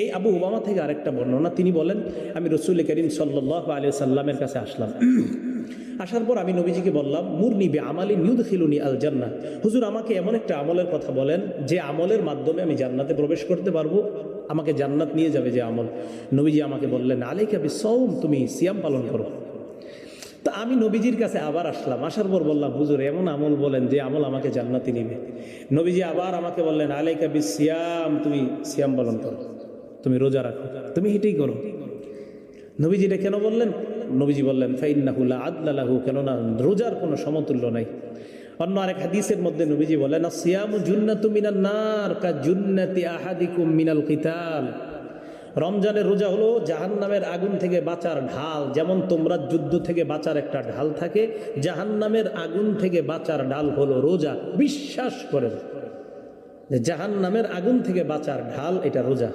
এই আবু উমামা থেকে আরেকটা বর্ণনা, তিনি বলেন আমি রাসূল করিম সাল্লাল্লাহু আলাইহি সাল্লামের কাছে আসলাম। আসার পর আমি নবীজিকে বললাম, মুরনি বিআমালিন ইউদখিলুনি আল জান্নাহ, হুজুর আমাকে এমন একটা আমলের কথা বলেন যে আমলের মাধ্যমে আমি জান্নাতে প্রবেশ করতে পারবো, আমাকে জান্নাত নিয়ে যাবে যে আমল। নবীজি আমাকে বললেন, আলাইকা বিসসাওম, তুমি সিয়াম পালন করো। তো আমি নবীজির কাছে আবার আসলাম, আসার পর বললাম, হুজুর এমন আমল বলেন যে আমল আমাকে জান্নাতে নিবে। নবীজি আবার আমাকে বললেন, আলাইকা বিসিয়াম, তুমি সিয়াম পালন করো, তুমি রোজা রাখো, তুমি এটাই করো। নবীজি এটা কেন বললেন? নবীজি বললেন, ফাইন্নাহু লা আদলা লাহু, কেননা রোজার কোনো সমতুল্য নাই। অন্য আরেক হাদিসের মধ্যে নবীজি বলেন, আসিয়ামু জুন্নাতু মিনান নার কা জুন্নাতি আহাদিকুম মিনাল কিতাল। রমজানের রোজা হলো জাহান্নামের আগুন থেকে বাঁচার ঢাল, যেমন তোমরা যুদ্ধ থেকে বাঁচার একটা ঢাল থাকে, জাহান্নামের আগুন থেকে বাঁচার ঢাল হলো রোজা। বিশ্বাস করেন যে জাহান্নামের আগুন থেকে বাঁচার ঢাল এটা রোজা।